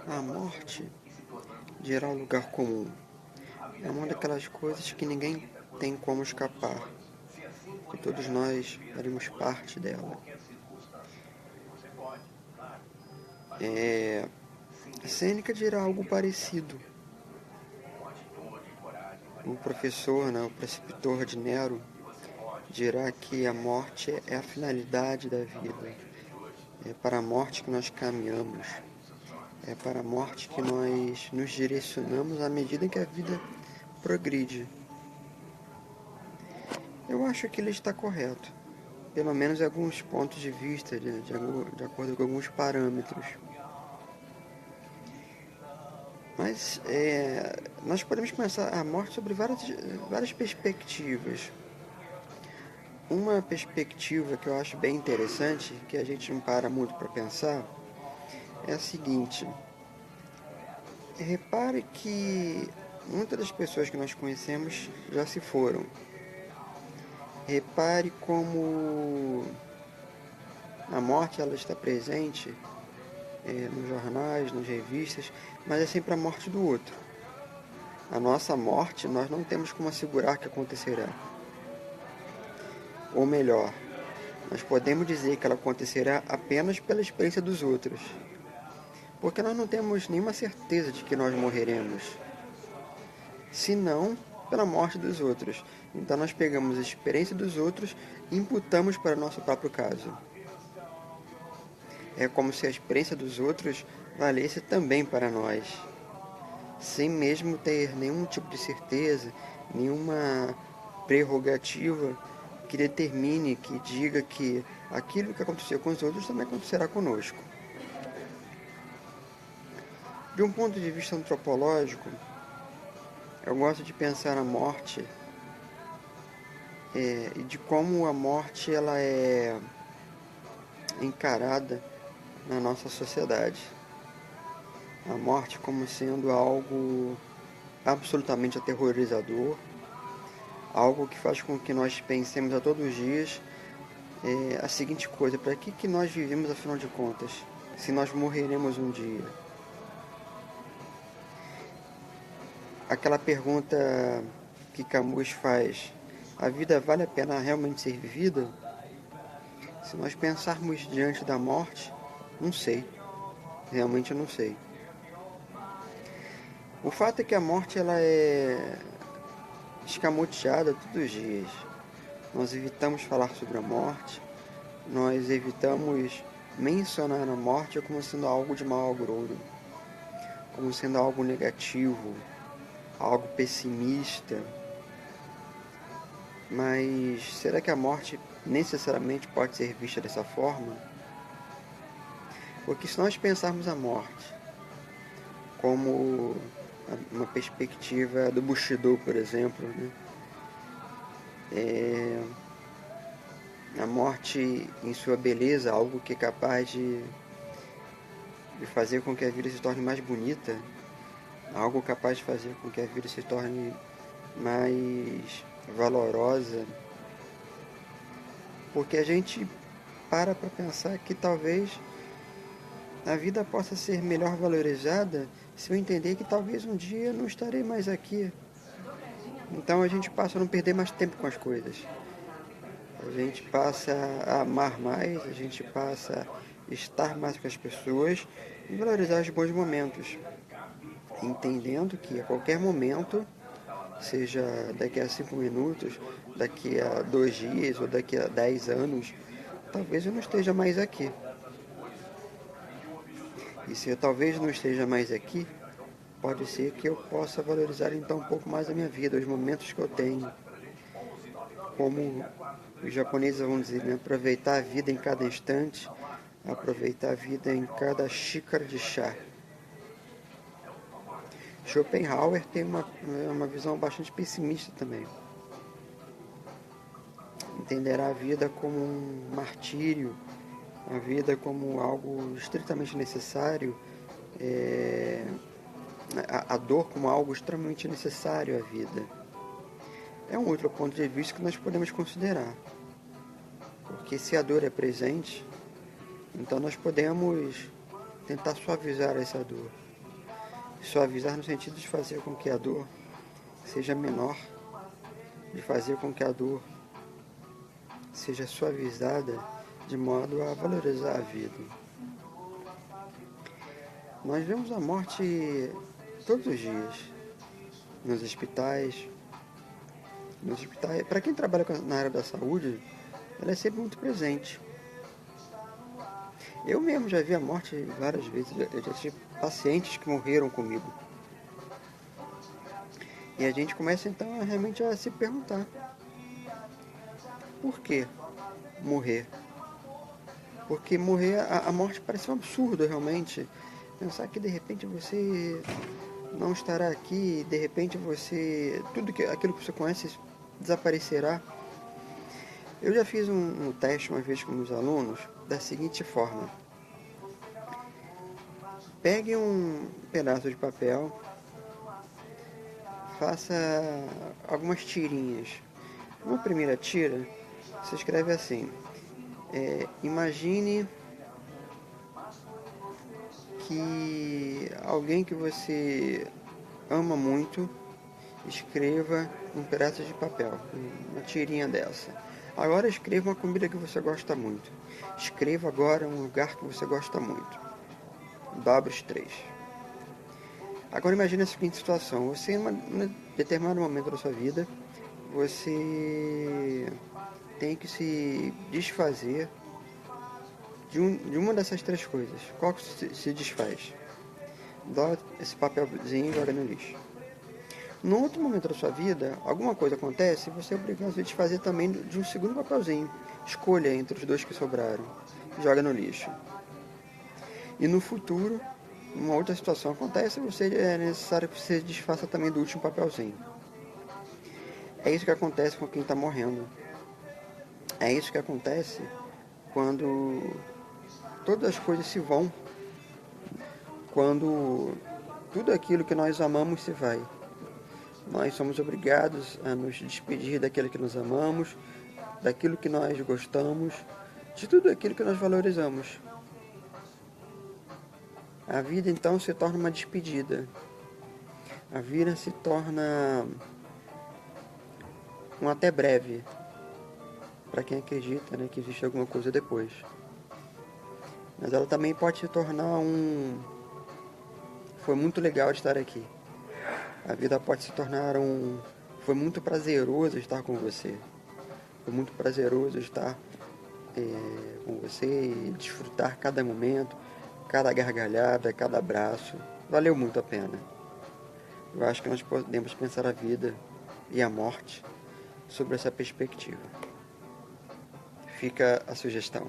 A morte, de ir ao lugar comum, é uma daquelas coisas que ninguém tem como escapar, que todos nós faremos parte dela. Sêneca dirá algo parecido. O professor, o preceptor de Nero, dirá que a morte é a finalidade da vida. É para a morte que nós caminhamos. É para a morte que nós nos direcionamos à medida que a vida progride. Eu acho que ele está correto, pelo menos em alguns pontos de vista, de acordo com alguns parâmetros. Mas nós podemos pensar a morte sobre várias perspectivas. Uma perspectiva que eu acho bem interessante, que a gente não para muito para pensar, é a seguinte. Repare que muitas das pessoas que nós conhecemos já se foram. Repare como a morte ela está presente nos jornais, nas revistas, mas é sempre a morte do outro. A nossa morte nós não temos como assegurar que acontecerá. Ou melhor, nós podemos dizer que ela acontecerá apenas pela experiência dos outros. Porque nós não temos nenhuma certeza de que nós morreremos, senão pela morte dos outros. Então nós pegamos a experiência dos outros e imputamos para o nosso próprio caso. É como se a experiência dos outros valesse também para nós, sem mesmo ter nenhum tipo de certeza, nenhuma prerrogativa que determine, que diga que aquilo que aconteceu com os outros também acontecerá conosco. De um ponto de vista antropológico, eu gosto de pensar a morte e de como a morte ela é encarada na nossa sociedade. A morte como sendo algo absolutamente aterrorizador, algo que faz com que nós pensemos a todos os dias a seguinte coisa: para que nós vivemos afinal de contas, se nós morreremos um dia? Aquela pergunta que Camus faz: a vida vale a pena realmente ser vivida? Se nós pensarmos diante da morte, não sei. Realmente eu não sei. O fato é que a morte ela é escamoteada todos os dias. Nós evitamos falar sobre a morte, nós evitamos mencionar a morte como sendo algo de mau agouro, como sendo algo negativo, algo pessimista. Mas será que a morte necessariamente pode ser vista dessa forma? Porque se nós pensarmos a morte como uma perspectiva do Bushido, por exemplo, a morte em sua beleza, algo que é capaz de fazer com que a vida se torne mais bonita, algo capaz de fazer com que a vida se torne mais valorosa, porque a gente para pensar que talvez a vida possa ser melhor valorizada se eu entender que talvez um dia eu não estarei mais aqui. Então a gente passa a não perder mais tempo com as coisas. A gente passa a amar mais, a gente passa a estar mais com as pessoas e valorizar os bons momentos. Entendendo que a qualquer momento, seja daqui a 5 minutos, daqui a 2 dias ou daqui a 10 anos, talvez eu não esteja mais aqui. E se eu talvez não esteja mais aqui, pode ser que eu possa valorizar então um pouco mais a minha vida, os momentos que eu tenho. Como os japoneses vão dizer, aproveitar a vida em cada instante, aproveitar a vida em cada xícara de chá. Schopenhauer tem uma visão bastante pessimista também. Entenderá a vida como um martírio, a vida como algo estritamente necessário, a dor como algo extremamente necessário à vida. É um outro ponto de vista que nós podemos considerar. Porque se a dor é presente, Então nós podemos tentar suavizar essa dor. Suavizar no sentido de fazer com que a dor seja menor, de fazer com que a dor seja suavizada de modo a valorizar a vida. Nós vemos a morte todos os dias, nos hospitais. Para quem trabalha na área da saúde, ela é sempre muito presente. Eu mesmo já vi a morte várias vezes, eu já tive pacientes que morreram comigo. E a gente começa então realmente a se perguntar: por que morrer? Porque morrer, a morte parece um absurdo realmente. Pensar que de repente você não estará aqui, de repente aquilo que você conhece desaparecerá. Eu já fiz um teste uma vez com meus alunos da seguinte forma: pegue um pedaço de papel, faça algumas tirinhas. Uma primeira tira, você escreve assim: imagine que alguém que você ama muito escreva um pedaço de papel, uma tirinha dessa. Agora escreva uma comida que você gosta muito. Escreva agora um lugar que você gosta muito. Dobre os 3. Agora imagine a seguinte situação: você em um determinado momento da sua vida, você tem que se desfazer de uma dessas 3 coisas. Qual que se desfaz? Dá esse papelzinho e joga no lixo. Num outro momento da sua vida, alguma coisa acontece e você é obrigado a se desfazer também de um segundo papelzinho. Escolha entre os 2 que sobraram e joga no lixo. E no futuro, uma outra situação acontece e é necessário que você desfaça também do último papelzinho. É isso que acontece com quem está morrendo. É isso que acontece quando todas as coisas se vão, quando tudo aquilo que nós amamos se vai. Nós somos obrigados a nos despedir daquilo que nós amamos, daquilo que nós gostamos, de tudo aquilo que nós valorizamos. A vida então se torna uma despedida. A vida se torna um até breve, para quem acredita, né, que existe alguma coisa depois. Mas ela também pode se tornar foi muito legal de estar aqui. A vida pode se tornar foi muito prazeroso estar com você. Foi muito prazeroso estar com você e desfrutar cada momento, cada gargalhada, cada abraço. Valeu muito a pena. Eu acho que nós podemos pensar a vida e a morte sobre essa perspectiva. Fica a sugestão.